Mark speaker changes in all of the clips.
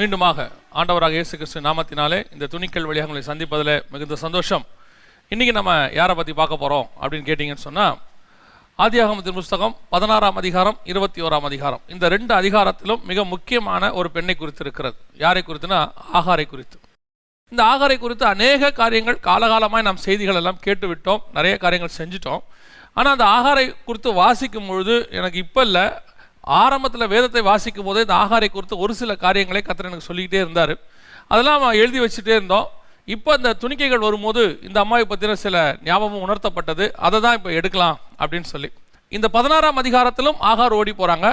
Speaker 1: மீண்டுமாக ஆண்டவராக இயேசு கிறிஸ்து நாமத்தினாலே இந்த துணிக்கல் வழியாக உங்களை சந்திப்பதில் மிகுந்த சந்தோஷம். இன்றைக்கி நம்ம யாரை பற்றி பார்க்க போகிறோம் அப்படின்னு கேட்டிங்கன்னு சொன்னால், ஆதியாகமத்தின் புஸ்தகம் 16ஆம் அதிகாரம் 21ஆம் அதிகாரம், இந்த 2 அதிகாரத்திலும் மிக முக்கியமான ஒரு பெண்ணை குறித்து இருக்கிறது. யாரை குறித்துனா ஆகாரை குறித்து. இந்த ஆகாரை குறித்து அநேக காரியங்கள் காலகாலமாய் நாம் செய்திகள் எல்லாம் கேட்டுவிட்டோம், நிறைய காரியங்கள் செஞ்சிட்டோம். ஆனால் அந்த ஆகாரை குறித்து வாசிக்கும் பொழுது எனக்கு இப்போ இல்லை, ஆரம்பத்தில் வேதத்தை வாசிக்கும் போதே இந்த ஆகாரை குறித்து ஒரு சில காரியங்களை கர்த்தர் எனக்கு சொல்லிக்கிட்டே இருந்தார். அதெல்லாம் எழுதி வச்சுட்டே இருந்தோம். இப்போ இந்த துணிக்கைகள் வரும்போது இந்த அம்மாவை பற்றின சில ஞாபகம் உணர்த்தப்பட்டது. அதை தான் இப்போ எடுக்கலாம் அப்படின்னு சொல்லி இந்த 16ஆம் அதிகாரத்திலும் ஆகார் ஓடி போகிறாங்க.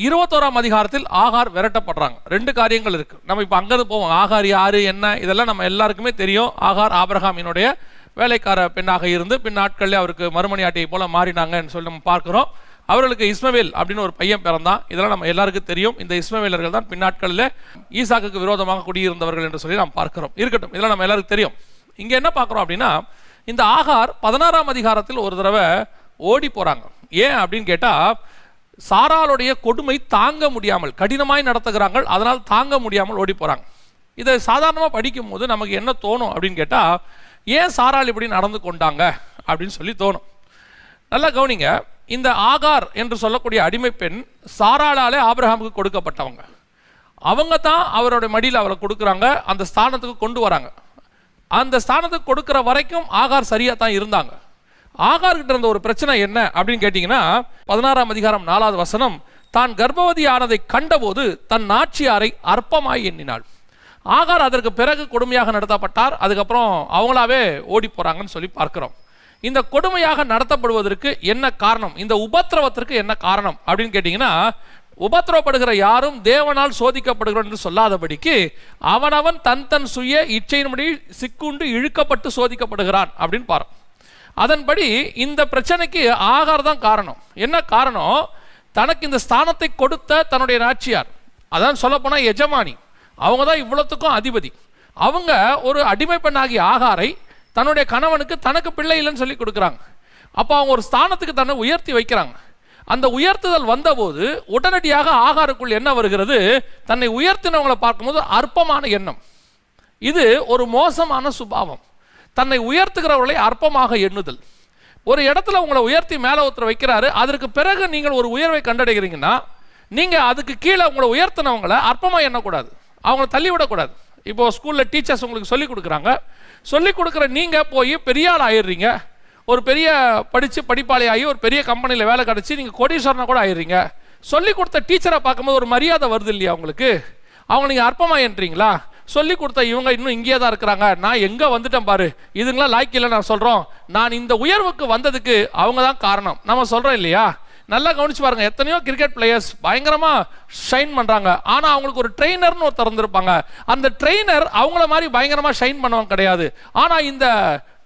Speaker 1: 21ஆம் அதிகாரத்தில் ஆகார் விரட்டப்படுறாங்க. 2 காரியங்கள் இருக்குது. நம்ம இப்போ அங்கேருந்து போவோம். ஆகார் யார் என்ன இதெல்லாம் நம்ம எல்லாருக்குமே தெரியும். ஆகார் ஆபிரகாமினுடைய வேலைக்கார பெண்ணாக இருந்து பின் நாட்களில் அவருக்கு மறுமணி ஆட்டையை போல மாறினாங்கன்னு சொல்லி நம்ம பார்க்குறோம். அவர்களுக்கு இஸ்மவேல் அப்படின்னு ஒரு பையன் பிறந்தான். இதெல்லாம் நம்ம எல்லாருக்கும் தெரியும். இந்த இஸ்மவேலர்கள் தான் பின்னாட்களில் ஈசாக்குக்கு விரோதமாக குடியிருந்தவர்கள் என்று சொல்லி நாம் பார்க்கிறோம். இருக்கட்டும், இதெல்லாம் நம்ம எல்லாருக்கும் தெரியும். இங்கே என்ன பார்க்குறோம் அப்படின்னா, இந்த ஆகார் 16ஆம் அதிகாரத்தில் ஒரு தடவை ஓடி போகிறாங்க. ஏன் அப்படின்னு கேட்டால், சாராளுடைய கொடுமை தாங்க முடியாமல் கடினமாய் நடத்துகிறாங்க. அதனால் தாங்க முடியாமல் ஓடி போகிறாங்க. இதை சாதாரணமாக படிக்கும் போது நமக்கு என்ன தோணும் அப்படின்னு கேட்டால், ஏன் சாராள் இப்படி நடந்து கொண்டாங்க அப்படின்னு சொல்லி தோணும். நல்லா கவனிங்க. இந்த ஆகார் என்று சொல்லக்கூடிய அடிமை பெண் சாராளாலே ஆபிரகாமுக்கு கொடுக்கப்பட்டவங்க. அவங்க தான் அவருடைய மடியில் அவரை கொடுக்குறாங்க, அந்த ஸ்தானத்துக்கு கொண்டு வராங்க. அந்த ஸ்தானத்துக்கு கொடுக்குற வரைக்கும் ஆகார் சரியாக தான் இருந்தாங்க. ஆகார்கிட்ட இருந்த ஒரு பிரச்சனை என்ன அப்படின்னு கேட்டிங்கன்னா, 16ஆம் அதிகாரம் 4வது வசனம், தான் கர்ப்பவதி ஆனதை கண்டபோது தன் நாச்சியாரை அற்பமாய் எண்ணினாள். ஆகார் அதற்கு பிறகு கொடுமையாக நடத்தப்பட்டார். அதுக்கப்புறம் அவங்களாவே ஓடி போகிறாங்கன்னு சொல்லி பார்க்குறோம். இந்த கொடுமையாக நடத்தப்படுவதற்கு என்ன காரணம், இந்த உபத்திரவத்திற்கு என்ன காரணம் அப்படின்னு கேட்டிங்கன்னா, உபத்திரவப்படுகிற யாரும் தேவனால் சோதிக்கப்படுகிறோம் என்று சொல்லாதபடிக்கு அவனவன் தன் சுய இச்சையின்படி சிக்குண்டு இழுக்கப்பட்டு சோதிக்கப்படுகிறான் அப்படின்னு பாருங்க. அதன்படி இந்த பிரச்சனைக்கு ஆகார் தான் காரணம். என்ன காரணம்? தனக்கு இந்த ஸ்தானத்தை கொடுத்த தன்னுடைய நாச்சியார், அதான் சொல்லப்போனால் எஜமானி, அவங்க தான் இவ்வளோத்துக்கும் அதிபதி. அவங்க ஒரு அடிமை பெண்ணாகிய ஆகாரை தன்னுடைய கணவனுக்கு தனக்கு பிள்ளை இல்லைன்னு சொல்லி கொடுக்குறாங்க. அப்போ அவங்க ஒரு ஸ்தானத்துக்கு தன்னை உயர்த்தி வைக்கிறாங்க. அந்த உயர்த்துதல் வந்தபோது உடனடியாக ஆகாருக்குள் என்ன வருகிறது? தன்னை உயர்த்தினவங்களை பார்க்கும்போது அற்பமான எண்ணம். இது ஒரு மோசமான சுபாவம். தன்னை உயர்த்துகிறவர்களை அற்பமாக எண்ணுதல். ஒரு இடத்துல உங்களை உயர்த்தி மேலே ஒருத்தர் வைக்கிறாரு, அதற்கு பிறகு நீங்கள் ஒரு உயர்வை கண்டடைகிறீங்கன்னா, நீங்கள் அதுக்கு கீழே உங்களை உயர்த்தினவங்களை அற்பமாக எண்ணக்கூடாது, அவங்கள தள்ளிவிடக்கூடாது. இப்போ ஸ்கூலில் டீச்சர்ஸ் உங்களுக்கு சொல்லிக் கொடுக்குறாங்க. சொல்லிக் கொடுக்குற நீங்கள் போய் பெரிய ஆள் ஆயிடுறீங்க. ஒரு பெரிய படிப்பாளி ஆகி ஒரு பெரிய கம்பெனியில் வேலை கிடச்சி நீங்கள் கோடீஸ்வரனை கூட ஆயிடுறீங்க. சொல்லிக் கொடுத்த டீச்சரை பார்க்கும்போது ஒரு மரியாதை வருது இல்லையா உங்களுக்கு? அவங்க நீங்கள் அற்பமாக என்றீங்களா? சொல்லிக் கொடுத்த இவங்க இன்னும் இங்கேயே தான் இருக்கிறாங்க, நான் எங்கே வந்துட்டேன் பாரு, இதுங்களாம் லாய்க்கில்லை நான் சொல்கிறோம். நான் இந்த உயர்வுக்கு வந்ததுக்கு அவங்க தான் காரணம் நம்ம சொல்கிறோம் இல்லையா? நல்லா கவனிச்சு பாருங்க. எத்தனையோ கிரிக்கெட் பிளேயர்ஸ் பயங்கரமாக ஷைன் பண்ணுறாங்க. ஆனால் அவங்களுக்கு ஒரு ட்ரெயினர்னு ஒருத்தர் இருந்திருப்பாங்க. அந்த ட்ரெயினர் அவங்கள மாதிரி பயங்கரமாக ஷைன் பண்ணுவாங்க கிடையாது. ஆனால் இந்த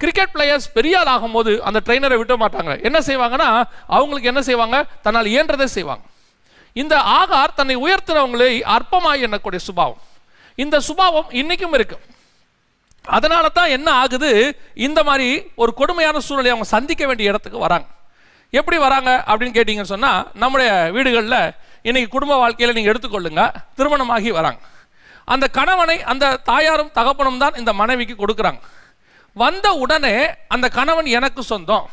Speaker 1: கிரிக்கெட் பிளேயர்ஸ் பெரிய ஆள் ஆகும்போது அந்த ட்ரெயினரை விட்ட மாட்டாங்க. என்ன செய்வாங்கன்னா, அவங்களுக்கு என்ன செய்வாங்க? தன்னால் இயன்றதை செய்வாங்க. இந்த ஆகார் தன்னை உயர்த்தினவங்களை அற்பமாய் எண்ணக்கூடிய சுபாவம், இந்த சுபாவம் இன்னைக்கும் இருக்கு. அதனால தான் என்ன ஆகுது, இந்த மாதிரி ஒரு கொடுமையான சூழ்நிலை அவங்க சந்திக்க வேண்டிய இடத்துக்கு வராங்க. எப்படி வராங்க அப்படின்னு கேட்டிங்கன்னு சொன்னால், நம்முடைய வீடுகளில் இன்றைக்கி குடும்ப வாழ்க்கையில் நீங்கள் எடுத்துக்கொள்ளுங்க, திருமணமாகி வராங்க. அந்த கணவனை அந்த தாயாரும் தகப்பனும் தான் இந்த மனைவிக்கு கொடுக்குறாங்க. வந்த உடனே அந்த கணவன் எனக்கு சொந்தம்.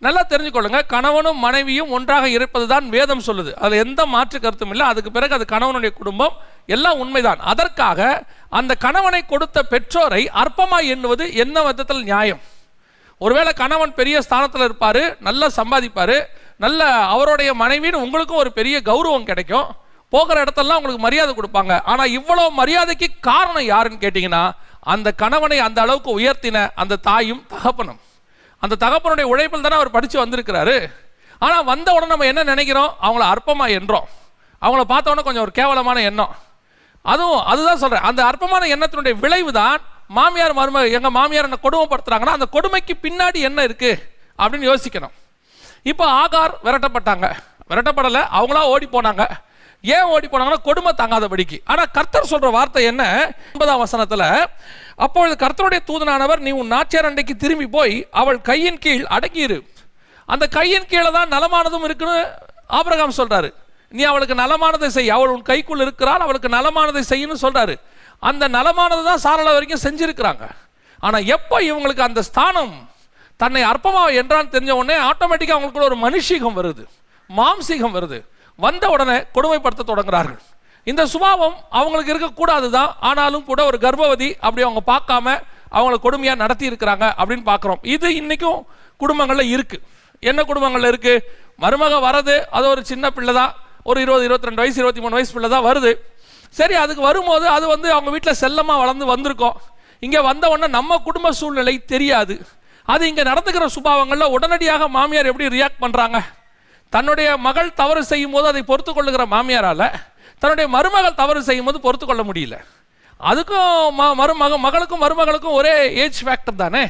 Speaker 1: நல்லா தெரிஞ்சுக்கொள்ளுங்க, கணவனும் மனைவியும் ஒன்றாக இருப்பது தான் வேதம் சொல்லுது. அதில் எந்த மாற்று கருத்தும் இல்லை. அதுக்கு பிறகு அது கணவனுடைய குடும்பம், எல்லாம் உண்மைதான். அதற்காக அந்த கணவனை கொடுத்த பெற்றோரை அற்பமாய் எண்ணுவது என்ன விதத்தில் நியாயம்? ஒருவேளை கணவன் பெரிய ஸ்தானத்தில் இருப்பார், நல்லா சம்பாதிப்பார், நல்ல அவருடைய மனைவின்னு உங்களுக்கும் ஒரு பெரிய கௌரவம் கிடைக்கும், போகிற இடத்தெல்லாம் உங்களுக்கு மரியாதை கொடுப்பாங்க. ஆனால் இவ்வளோ மரியாதைக்கு காரணம் யாருன்னு கேட்டிங்கன்னா, அந்த கணவனை அந்த அளவுக்கு உயர்த்தின அந்த தாயும் தகப்பனும். அந்த தகப்பனுடைய உழைப்பில் தானே அவர் படித்து வந்திருக்கிறாரு. ஆனால் வந்த உடனே நம்ம என்ன நினைக்கிறோம்? அவங்கள அற்பமாக எண்ணுறோம். அவங்கள பார்த்த உடனே கொஞ்சம் ஒரு கேவலமான எண்ணம். அதுதான் சொல்கிறேன். அந்த அற்பமான எண்ணத்தினுடைய விளைவு தான் மாமியார் மருமக. எங்கள் மாமியார் என்ன கொடுமைப்படுத்துறாங்கன்னா, அந்த கொடுமைக்கு பின்னாடி என்ன இருக்குது அப்படின்னு யோசிக்கணும். இப்போ ஆகார் விரட்டப்பட்டாங்க, விரட்டப்படலை, அவங்களா ஓடி போனாங்க. ஏன் ஓடி போனாங்கன்னா, கொடுமை தாங்காதபடிக்கு. ஆனால் கர்த்தர் சொல்கிற வார்த்தை என்ன? 9ஆம் வசனத்தில், அப்பொழுது கர்த்தருடைய தூதனானவர், நீ உன் நாச்சியார் அண்டைக்கு திரும்பி போய் அவள் கையின் கீழ் அடங்கியிரு. அந்த கையின் கீழே தான் நலமானதும் இருக்குன்னு ஆபிரகாம் சொல்கிறாரு. நீ அவளுக்கு நலமானதை செய், அவள் உன் கைக்குள் இருக்கிறாள், அவளுக்கு நலமானதை செய்யணும்னு சொல்றாரு. அந்த நலமானது தான் சாராள் வரைக்கும் செஞ்சிருக்கிறாங்க. ஆனா எப்போ இவங்களுக்கு அந்த ஸ்தானம் தன்னை அற்பமாக என்றான்னு தெரிஞ்ச உடனே ஆட்டோமேட்டிக்காக அவங்களுக்குள்ள ஒரு மனுஷீகம் வருது, மாம்சீகம் வருது. வந்த உடனே கொடுமைப்படுத்த தொடங்குறார்கள். இந்த சுபாவம் அவங்களுக்கு இருக்கக்கூடாது தான், ஆனாலும் கூட ஒரு கர்ப்பவதி அப்படி அவங்க பார்க்காம அவங்கள கொடுமையாக நடத்தி இருக்கிறாங்க அப்படின்னு பார்க்குறோம். இது இன்னைக்கும் குடும்பங்களில் இருக்கு. என்ன குடும்பங்களில் இருக்கு? மருமக வரது, அது ஒரு சின்ன பிள்ளை தான், ஒரு 20, 22 வயசு 23 வயசு பிள்ளை தான் வருது. சரி, அதுக்கு வரும்போது அது அவங்க வீட்டில் செல்லமாக வளர்ந்து வந்திருக்கோம். இங்கே வந்த உடனே நம்ம குடும்ப சூழ்நிலை தெரியாது. அது இங்கே நடந்துக்கிற சுபாவங்களில் உடனடியாக மாமியார் எப்படி ரியாக்ட் பண்ணுறாங்க? தன்னுடைய மகள் தவறு செய்யும் போது அதை பொறுத்து கொள்ளுகிற மாமியாரால் தன்னுடைய மருமகள் தவறு செய்யும் போது பொறுத்து கொள்ள முடியல. அதுக்கும் மகளுக்கும் மருமகளுக்கும் ஒரே ஏஜ் ஃபேக்டர் தானே,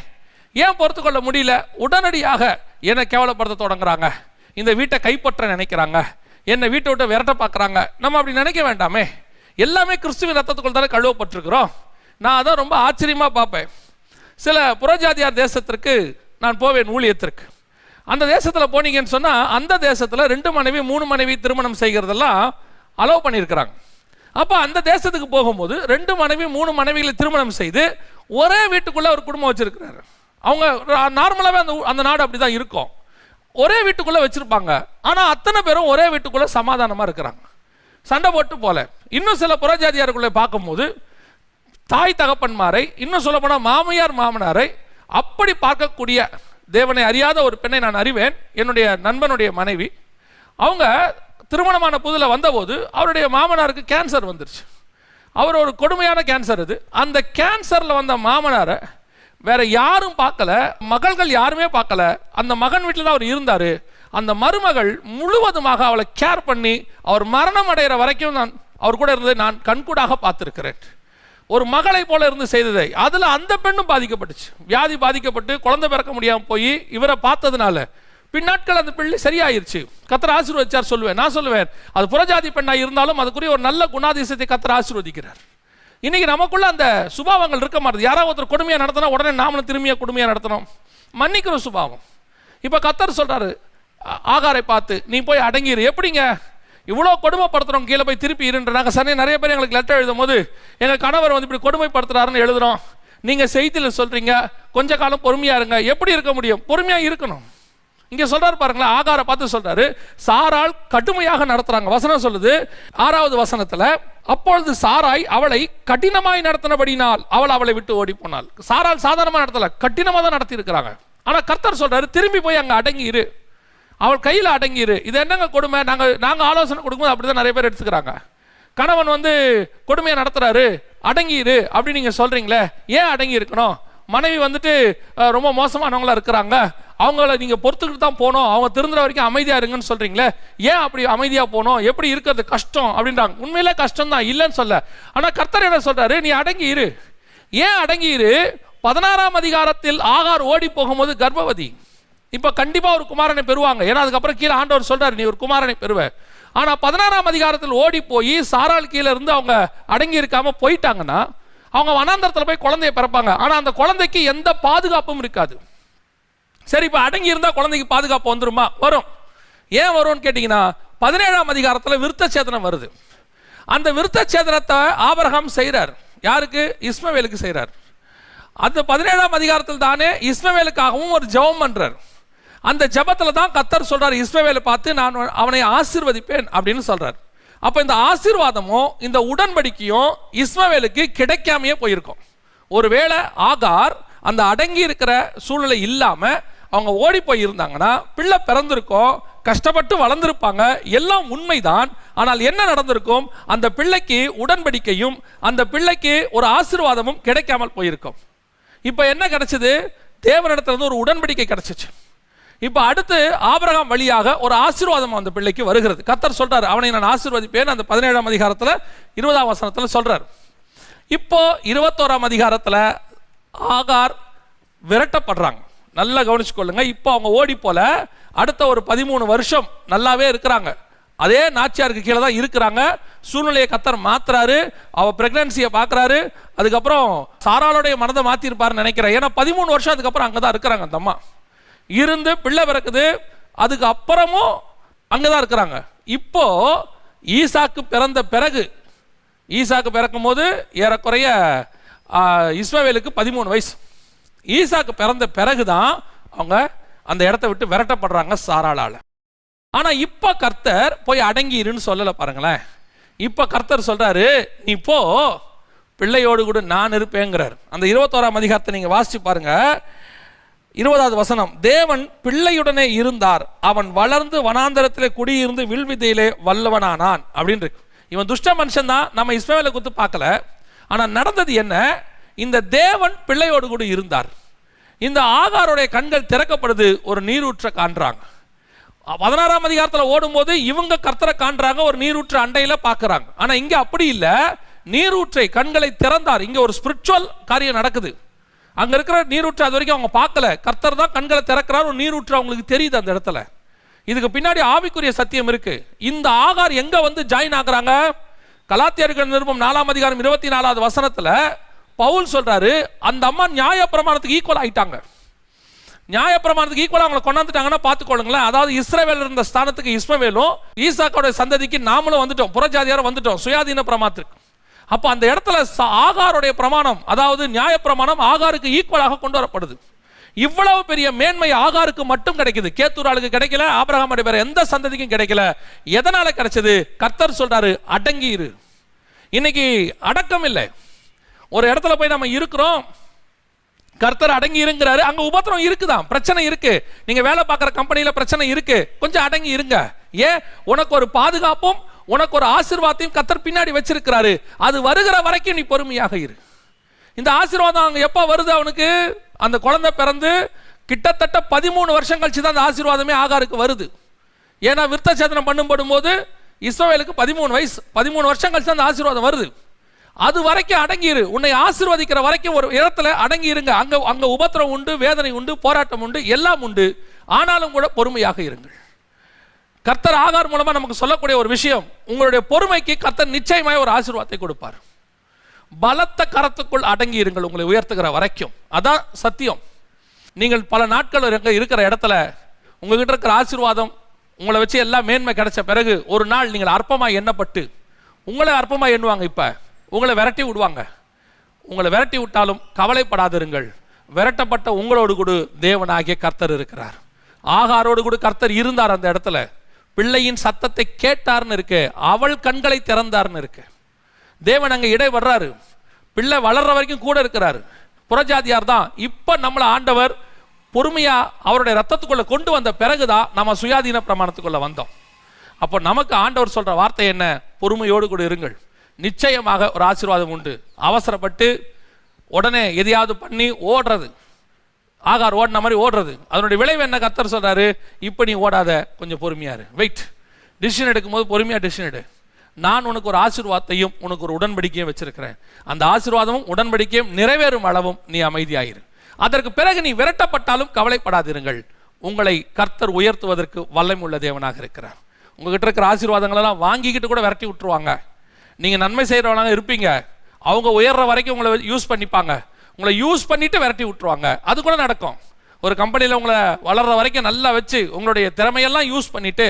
Speaker 1: ஏன் பொறுத்து கொள்ள முடியல? உடனடியாக என்னை கேவலப்படுத்த தொடங்குறாங்க, இந்த வீட்டை கைப்பற்ற நினைக்கிறாங்க, என்னை வீட்டை விட்டு விரட்ட பார்க்குறாங்க. நம்ம அப்படி நினைக்க வேண்டாமே. எல்லாமே கிறிஸ்துவின் ரத்தத்துக்குள் தானே கழுவப்பட்டிருக்கிறோம். நான் அதான் ரொம்ப ஆச்சரியமாக பார்ப்பேன். சில புறஜாதியார் தேசத்திற்கு நான் போவேன் ஊழியத்திற்கு. அந்த தேசத்தில் போனீங்கன்னு சொன்னால் அந்த தேசத்தில் 2 மனைவி 3 மனைவி திருமணம் செய்கிறதெல்லாம் அலோவ் பண்ணியிருக்கிறாங்க. அப்போ அந்த தேசத்துக்கு போகும்போது 2 மனைவி 3 மனைவிகளை திருமணம் செய்து ஒரே வீட்டுக்குள்ளே ஒரு குடும்பம் வச்சிருக்கிறாரு. அவங்க நார்மலாகவே அந்த நாடு அப்படி தான் இருக்கும், ஒரே வீட்டுக்குள்ளே வச்சுருப்பாங்க. ஆனால் அத்தனை பேரும் ஒரே வீட்டுக்குள்ளே சமாதானமாக இருக்கிறாங்க, சண்டை போட்டு போல. இன்னும் சில புறஜாதியாருக்குள்ளே பார்க்கும்போது தாய் தகப்பன்மாரை, இன்னும் சொல்ல போனால் மாமியார் மாமனாரை அப்படி பார்க்கக்கூடிய தேவனை அறியாத ஒரு பெண்ணை நான் அறிவேன். என்னுடைய நண்பனுடைய மனைவி, அவங்க திருமணமான புதில் வந்தபோது அவருடைய மாமனாருக்கு கேன்சர் வந்துருச்சு. அவர் ஒரு கொடுமையான கேன்சர். இது அந்த கேன்சரில் வந்த மாமனாரை வேற யாரும் பார்க்கல, மகள்கள் யாருமே பார்க்கல. அந்த மகன் வீட்டில் தான் அவர் இருந்தார். அந்த மருமகள் முழுவதுமாக அவளை கேர் பண்ணி அவர் மரணம் அடைகிற வரைக்கும் நான் அவர் கூட இருந்ததை நான் கண்கூடாக பார்த்துருக்கிறேன். ஒரு மகளை போல இருந்து செய்ததை. அதில் அந்த பெண்ணும் பாதிக்கப்பட்டுச்சு, வியாதி பாதிக்கப்பட்டு குழந்தை பிறக்க முடியாமல் போய் இவரை பார்த்ததுனால பின்னாட்கள் அந்த பிள்ளை சரியாயிருச்சு. கர்த்தர் ஆசீர்வதிச்சார் சொல்லுவேன். நான் சொல்லுவேன், அது புறஜாதி பெண்ணாக இருந்தாலும் அதுக்குரிய ஒரு நல்ல குணாதிசயத்தை கர்த்தர் ஆசீர்வதிக்கிறார். இன்னைக்கு நமக்குள்ள அந்த சுபாவங்கள் இருக்க மாட்டேது. யாராவது ஒருத்தர் கொடுமையாக நடத்தினா உடனே நாமளும் திரும்பியாக கொடுமையாக நடத்தணும், மன்னிக்கிற சுபாவம். இப்போ கர்த்தர் சொல்றாரு ஆகாரை பார்த்து, நீ போய் அடங்கிரு. எப்படிங்க இவ்வளோ கொடுமைப்படுத்துகிறோம், கீழே போய் திருப்பி இருன்ற. நாங்கள் சனி நிறைய பேர் எங்களுக்கு லெட்டர் எழுதும் போது எங்கள் கணவர் இப்படி கொடுமைப்படுத்துறாருன்னு எழுதுறோம். நீங்கள் செய்தியில் சொல்கிறீங்க கொஞ்ச காலம் பொறுமையாக இருங்க. எப்படி இருக்க முடியும்? பொறுமையாக இருக்கணும். இங்கே சொல்றாரு பாருங்களேன், ஆகாரை பார்த்து சொல்றாரு, சாராள் கடுமையாக நடத்துறாங்க. வசனம் சொல்லுது 6வது வசனத்தில், அப்பொழுது சாராய் அவளை கடினமாய் நடத்தினபடினால் அவளை விட்டு ஓடி போனாள். சாராள் சாதாரணமாக நடத்தல, கடினமாக தான் நடத்தி இருக்கிறாங்க. ஆனால் கர்த்தர் சொல்றாரு, திரும்பி போய் அங்கே அடங்கிரு, அவள் கையில் அடங்கிரு. இது என்னங்க கொடுமை? நாங்கள் ஆலோசனை கொடுக்கும்போது அப்படிதான் நிறைய பேர் எடுத்துக்கிறாங்க. கணவன் கொடுமையை நடத்துறாரு, அடங்கிரு அப்படின்னு நீங்கள் சொல்றீங்களே, ஏன் அடங்கி இருக்கணும்? மனைவி ரொம்ப மோசமானவங்களா இருக்கிறாங்க, அவங்கள நீங்கள் பொறுத்துக்கிட்டு தான் போகணும், அவங்க திருந்துற வரைக்கும் அமைதியாக இருங்கன்னு சொல்றீங்களே, ஏன் அப்படி அமைதியாக போகணும்? எப்படி இருக்கிறது கஷ்டம் அப்படின்றாங்க. உண்மையிலே கஷ்டம் தான், இல்லைன்னு சொல்ல. ஆனால் கர்த்தர் என்ன சொல்றாரு, நீ அடங்கி இரு. ஏன் அடங்கி இரு? 16ஆம் அதிகாரத்தில் ஆகார் ஓடி போகும்போது கர்ப்பவதி. இப்போ கண்டிப்பாக ஒரு குமாரனை பெறுவாங்க, ஏன்னா அதுக்கப்புறம் கீழே ஆண்டவர் சொல்றாரு நீ ஒரு குமாரனை பெறுவ. ஆனால் 16ஆம் அதிகாரத்தில் ஓடி போய் சாராள் கீழே இருந்து அவங்க அடங்கி இருக்காம போயிட்டாங்கன்னா அவங்க வனாந்தரத்தில் போய் குழந்தைய பிறப்பாங்க. ஆனால் அந்த குழந்தைக்கு எந்த பாதுகாப்பும் இருக்காது. சரி, இப்போ அடங்கி இருந்தால் குழந்தைக்கு பாதுகாப்பு வந்துருமா? வரும். ஏன் வரும்னு கேட்டிங்கன்னா 17ஆம் அதிகாரத்தில் விருத்த சேதனம் வருது. அந்த விருத்த சேதனத்தை ஆபிரகாம் செய்கிறார். யாருக்கு? இஸ்மவேலுக்கு செய்கிறார். அந்த 17ஆம் அதிகாரத்தில் தானே இஸ்மவேலுக்காகவும் ஒரு ஜெபம் பண்றார். அந்த ஜெபத்தில் தான் கர்த்தர் சொல்றார், இஸ்மவேலை பார்த்து நான் அவனை ஆசீர்வதிப்பேன் அப்படின்னு சொல்றார். அப்போ இந்த ஆசீர்வாதமும் இந்த உடன்படிக்கையும் இஸ்மவேலுக்கு கிடைக்காமையே போயிருக்கும். ஒருவேளை ஆகார் அந்த அடங்கி இருக்கிற சூழ்நிலை இல்லாம அவங்க ஓடி போய் இருந்தாங்கன்னா பிள்ளை பிறந்திருக்கும், கஷ்டப்பட்டு வளர்ந்திருப்பாங்க, எல்லாம் உண்மைதான். ஆனால் என்ன நடந்திருக்கும்? அந்த பிள்ளைக்கு உடன்படிக்கையும் அந்த பிள்ளைக்கு ஒரு ஆசீர்வாதமும் கிடைக்காமல் போயிருக்கும். இப்போ என்ன கிடைச்சது? தேவனிடத்திலிருந்து ஒரு உடன்படிக்கை கிடைச்சிச்சு. இப்போ அடுத்து ஆபிரகாம் வழியாக ஒரு ஆசீர்வாதம் அந்த பிள்ளைக்கு வருகிறது. கர்த்தர் சொல்றாரு, அவனை நான் ஆசீர்வதிப்பேன். அந்த 17ஆம் அதிகாரத்தில் 20ஆம் வசனத்தில் சொல்றார். இப்போ 21ஆம் அதிகாரத்தில் ஆகார் விரட்டப்படுறாங்க. நல்லா கவனிச்சுக்கொள்ளுங்க. இப்போ அவங்க ஓடி போல அடுத்த ஒரு 13 வருஷம் நல்லாவே இருக்கிறாங்க. அதே நாச்சியாருக்கு கீழே தான் இருக்கிறாங்க. சூழ்நிலையை கர்த்தர் மாத்துறாரு. அவ பிரெக்னன்சியை பார்க்குறாரு. அதுக்கப்புறம் சாராளுடைய மனதை மாற்றிருப்பாருன்னு நினைக்கிறேன். ஏன்னா 13 வருஷம் அதுக்கப்புறம் அங்கே தான் இருக்கிறாங்க. அந்த அம்மா இருந்து பிள்ளை பிறக்குது. அதுக்கு அப்புறமும் அங்கே தான் இருக்கிறாங்க. இப்போ ஈசாக்கு பிறந்த பிறகு, ஈசாக்கு பிறக்கும் போது ஏறக்குறைய இஸ்மவேலுக்கு 13 வயசு. ஈசாக்கு பிறந்த பிறகுதான் அவங்க அந்த இடத்த விட்டு விரட்டப்படுறாங்க சாராளால. ஆனா இப்ப கர்த்தர் போய் அடங்கிருன்னு சொல்லல பாருங்களேன். இப்ப கர்த்தர் சொல்றாரு, நீ போ, பிள்ளையோடு கூட நான் இருப்பேங்கிறார். அந்த 21ஆம் அதிகாரத்தை நீங்க வாசிச்சு பாருங்க. 20வது வசனம், தேவன் பிள்ளையுடனே இருந்தார், அவன் வளர்ந்து வனாந்தரத்திலே குடியிருந்து வில்வித்தையிலே வல்லவனானான் அப்படின்னு இருக்கு. இவன் துஷ்ட மனுஷன் தான், நம்ம இஸ்மவேலை குத்து பார்க்கல. ஆனா நடந்தது என்ன? இந்த தேவன் பிள்ளையோடு கூட இருந்தார். இந்த ஆகாருடைய கண்கள் திறக்கப்படுது, ஒரு நீரூற்ற காண்றாங்க. 16ஆம் அதிகாரத்தில் ஓடும்போது இவங்க கர்த்தரை காண்றாங்க, ஒரு நீரூற்ற அண்டையில பார்க்கறாங்க. ஆனா இங்க அப்படி இல்லை, நீரூற்றை கண்களை திறந்தார். இங்க ஒரு ஸ்பிரிச்சுவல் காரியம் நடக்குது. அங்க இருக்கிற நீரூற்று அது வரைக்கும் அவங்க பார்க்கல, கர்த்தர் தான் கண்களை திறக்கிறார். ஒரு நீரூற்று அவங்களுக்கு தெரியுது அந்த இடத்துல. இதுக்கு பின்னாடி ஆவிக்குரிய சத்தியம் இருக்கு. இந்த ஆகார் எங்க வந்து ஜாயின் ஆகுறாங்க? கலாத்தியர்கள் நிருபம் 4ஆம் அதிகாரம் 24வது வசனத்துல பவுல் சொல்றாரு, அந்த அம்மா நியாய பிரமாணத்துக்கு ஈக்குவல் ஆயிட்டாங்க. நியாய பிரமாணத்துக்கு ஈக்குவலா அவங்களை கொண்டாந்துட்டாங்கன்னா பார்த்துக்கொள்ளுங்களேன். அதாவது இஸ்ரவேல் இருந்த ஸ்தானத்துக்கு இஸ்மவேலும், ஈசாக்கோட சந்ததிக்கு நாமளும் வந்துட்டோம், புறஜாதியாரும் வந்துட்டோம் சுயாதீன பிரமாணத்துக்கு. அப்போ அந்த இடத்துல ஆகாருடைய பிரமாணம், அதாவது நியாய பிரமாணம் ஆகாருக்கு ஈக்குவலாக கொண்டு வரப்படுது. இவ்வளவு பெரிய மேன்மை ஆகாருக்கு மட்டும் கிடைக்குது, கேத்தூராளுக்கு கிடைக்கல, ஆபிரகாமுடைய வேற எந்த சந்ததிக்கும் கிடைக்கல. எதனால கிடைச்சது? கர்த்தர் சொல்றாரு, அடங்கி இரு. இன்னைக்கு அடக்கம் இல்லை. ஒரு இடத்துல போய் நம்ம இருக்கிறோம், கர்த்தர் அடங்கி இருங்கிறாரு, அங்க உபத்திரம் இருக்குதான், பிரச்சனை இருக்கு. நீங்க வேலை பார்க்குற கம்பெனியில பிரச்சனை இருக்கு, கொஞ்சம் அடங்கி இருங்க. ஏன்? உனக்கு ஒரு பாதுகாப்பும் உனக்கு ஒரு ஆசீர்வாதத்தையும் கர்த்தர் பின்னாடி வச்சிருக்கிறாரு. அது வருகிற வரைக்கும் நீ பொறுமையாக இரு. இந்த ஆசீர்வாதம் அங்க எப்ப வருது? அவனுக்கு அந்த குழந்தை பிறந்து கிட்டத்தட்ட 13 வருஷம் கழிச்சு தான் அந்த ஆசீர்வாதமே ஆகாருக்கு வருது. ஏன்னா விருத்த சேதனம் பண்ணப்படும் போது இஸ்ரவேலுக்கு 13 வயசு, 13 வருஷம் கழிச்சு அந்த ஆசீர்வாதம் வருது. அது வரைக்கும் அடங்கிரு. உன்னை ஆசீர்வதிக்கிற வரைக்கும் ஒரு இடத்துல அடங்கி இருங்க. அங்க உபத்திரம் உண்டு, வேதனை உண்டு, போராட்டம் உண்டு, எல்லாம் உண்டு. ஆனாலும் கூட பொறுமையாக இருங்கள். கர்த்தர் ஆகார் மூலமா நமக்கு சொல்லக்கூடிய ஒரு விஷயம், உங்களுடைய பொறுமைக்கு கர்த்தர் நிச்சயமாய் ஒரு ஆசீர்வாதத்தை கொடுப்பார். பலத்த கரத்துக்குள் அடங்கி இருங்கள் உங்களை உயர்த்துகிற வரைக்கும். அதான் சத்தியம். நீங்கள் பல நாட்கள் இருக்கிற இடத்துல உங்ககிட்ட இருக்கிற ஆசீர்வாதம் உங்களை வச்சு எல்லாம் மேன்மை கிடைச்ச பிறகு ஒரு நாள் நீங்கள் அற்பமாய் எண்ணப்பட்டு, உங்களை அற்பமாய் எண்ணுவாங்க. இப்ப உங்களை விரட்டி விடுவாங்க. உங்களை விரட்டி விட்டாலும் கவலைப்படாதிருங்கள். விரட்டப்பட்ட உங்களோடு கூட தேவனாகிய கர்த்தர் இருக்கிறார். ஆகாரோடு கூட கர்த்தர் இருந்தார். அந்த இடத்துல பிள்ளையின் சத்தத்தை கேட்டார்னு இருக்கு, அவள் கண்களை திறந்தார்னு இருக்கு. தேவன் அங்க இடை வர்றாரு, பிள்ளை வளர்ற வரைக்கும் கூட இருக்கிறாரு. புறஜாதியார் தான். இப்ப நம்மள ஆண்டவர் பொறுமையா அவருடைய ரத்தத்துக்குள்ள கொண்டு வந்த பிறகுதான் நம்ம சுயாதீன பிரமாணத்துக்குள்ள வந்தோம். அப்போ நமக்கு ஆண்டவர் சொல்ற வார்த்தை என்ன? பொறுமையோடு கூட இருங்கள், நிச்சயமாக ஒரு ஆசீர்வாதம் உண்டு. அவசரப்பட்டு உடனே எதையாவது பண்ணி ஓடுறது, ஆகார் ஓடின மாதிரி ஓடுறது, அதனுடைய விளைவு என்ன? கர்த்தர் சொல்றாரு, இப்போ நீ ஓடாத, கொஞ்சம் பொறுமையாரு, வெயிட். டிசிஷன் எடுக்கும் போது பொறுமையா டிசிஷன் எடு. நான் உனக்கு ஒரு ஆசீர்வாதத்தையும் உனக்கு ஒரு உடன்படிக்கையும் வச்சிருக்கிறேன். அந்த ஆசீர்வாதமும் உடன்படிக்கையும் நிறைவேறும் அளவும் நீ அமைதியாயிரு. அதற்கு பிறகு நீ விரட்டப்பட்டாலும் கவலைப்படாதிருங்கள். உங்களை கர்த்தர் உயர்த்துவதற்கு வல்லமை உள்ள தேவனாக இருக்கிறார். உங்ககிட்ட இருக்கிற ஆசீர்வாதங்கள் எல்லாம் வாங்கிக்கிட்டு கூட விரட்டி விட்டுருவாங்க. நீங்க நன்மை செய்யறவனாக இருப்பீங்க, அவங்க உயர்ற வரைக்கும் உங்களை யூஸ் பண்ணிப்பாங்க, உங்களை யூஸ் பண்ணிட்டு விரட்டி விட்டுருவாங்க. அது கூட நடக்கும். ஒரு கம்பெனியில் உங்களை வளர்ற வரைக்கும் நல்லா வச்சு உங்களுடைய திறமையெல்லாம் யூஸ் பண்ணிட்டு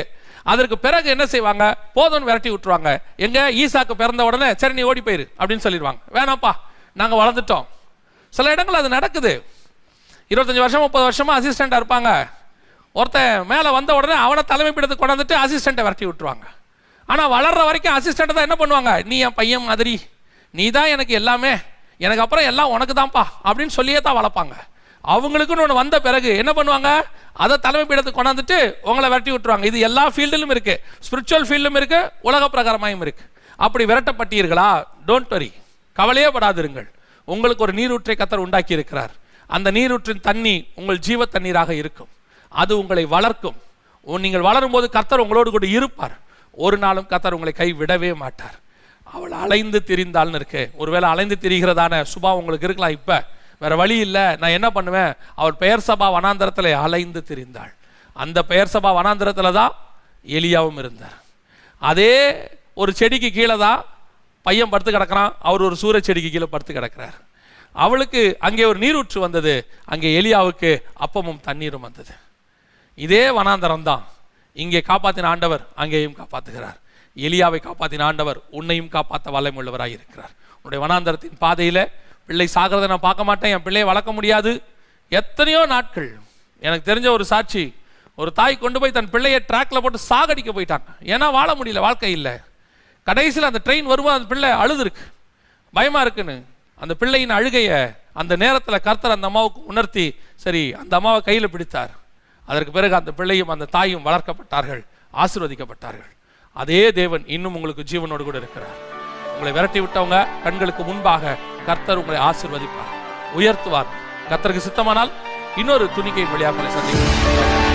Speaker 1: அதற்கு பிறகு என்ன செய்வாங்க? போதும்னு விரட்டி விட்டுருவாங்க. எங்க ஈசாக்கு பிறந்த உடனே சரி நீ ஓடி போயிரு அப்படின்னு சொல்லிடுவாங்க. வேணாப்பா, நாங்க வளர்ந்துட்டோம். சில இடங்கள் அது நடக்குது. 25 வருஷம் 30 வருஷமா அசிஸ்டண்டா இருப்பாங்க. ஒருத்தன் மேலே வந்த உடனே அவனை தலைமை பீடத்துக்கு கொண்டாந்துட்டு அசிஸ்டண்ட்டை விரட்டி விட்டுருவாங்க. ஆனால் வளர்ற வரைக்கும் அசிஸ்டண்ட்டை தான் என்ன பண்ணுவாங்க? நீ என் பையன் மாதிரி, நீ தான் எனக்கு எல்லாமே, எனக்கு அப்புறம் எல்லாம் உனக்கு தான்ப்பா அப்படின்னு சொல்லியே தான் வளர்ப்பாங்க. அவங்களுக்குன்னு ஒன்று வந்த பிறகு என்ன பண்ணுவாங்க? அதை தலைமை பீடத்துக்கு கொண்டாந்துட்டு உங்களை விரட்டி விட்டுருவாங்க. இது எல்லா ஃபீல்டிலும் இருக்கு, ஸ்பிரிச்சுவல் ஃபீல்டும் இருக்கு, உலக பிரகாரமாயும் இருக்கு. அப்படி விரட்டப்பட்டீர்களா? டோன்ட் வரி, கவலையே படாதிருங்கள். உங்களுக்கு ஒரு நீரூற்றை கர்த்தர் உண்டாக்கி இருக்கிறார். அந்த நீரூற்றின் தண்ணி உங்கள் ஜீவ தண்ணீராக இருக்கும். அது உங்களை வளர்க்கும். நீங்கள் வளரும் போது கர்த்தர் உங்களோடு கூட இருப்பார். ஒரு நாளும் கர்த்தர் உங்களை கை விடவே மாட்டார். அவள் அலைந்து திரிந்தாள்னு இருக்கு. ஒருவேளை அலைந்து திரிகிறதான சுபாவம் உங்களுக்கு இருக்கலாம். இப்ப வேற வழி இல்லை, நான் என்ன பண்ணுவேன்? அவள் பெயர் சபா வனாந்தரத்தில் அலைந்து திரிந்தாள். அந்த பெயர் சபா வனாந்தரத்தில் தான் எலியாவும் இருந்தார். அதே ஒரு செடிக்கு கீழே தான் பையன் படுத்து கிடக்கிறான், அவர் ஒரு சூரிய செடிக்கு கீழே படுத்து கிடக்கிறார். அவளுக்கு அங்கே ஒரு நீரூற்று வந்தது, அங்கே எலியாவுக்கு அப்பமும் தண்ணீரும் வந்தது. இதே வனாந்தரம் தான். இங்கே காப்பாற்றின ஆண்டவர் அங்கேயும் காப்பாற்றுகிறார். எலியாவை காப்பாற்றின ஆண்டவர் உன்னையும் காப்பாற்ற வல்லமை உள்ளவராக இருக்கிறார். உன்னுடைய வனாந்தரத்தின் பாதையில் பிள்ளை சாகிறத நான் பார்க்க மாட்டேன், என் பிள்ளையை வளர்க்க முடியாது. எத்தனையோ நாட்கள் எனக்கு தெரிஞ்ச ஒரு சாட்சி, ஒரு தாய் கொண்டு போய் தன் பிள்ளையை ட்ராக்ல போட்டு சாகடிக்க போயிட்டாங்க. ஏன்னா வாழ முடியல, வாழ்க்கை இல்லை. கடைசியில் அந்த ட்ரெயின் வரும்போது அந்த பிள்ளை அழுதுருக்கு, பயமா இருக்குன்னு. அந்த பிள்ளையின் அழுகைய அந்த நேரத்தில் கர்த்தர் அந்த அம்மாவுக்கு உணர்த்தி, சரி அந்த அம்மாவை கையில் பிடித்தார். அதற்கு பிறகு அந்த பிள்ளையும் அந்த தாயும் வளர்க்கப்பட்டார்கள், ஆசீர்வதிக்கப்பட்டார்கள். அதே தேவன் இன்னும் உங்களுக்கு ஜீவனோடு கூட இருக்கிறார். உங்களை விரட்டி விட்டவங்க கண்களுக்கு முன்பாக கர்த்தர் உங்களை ஆசீர்வதிப்பார், உயர்த்துவார். கர்த்தருக்கு சித்தமானால் இன்னொரு துணிக்கையின் வழியாக உங்களை சந்திப்போம்.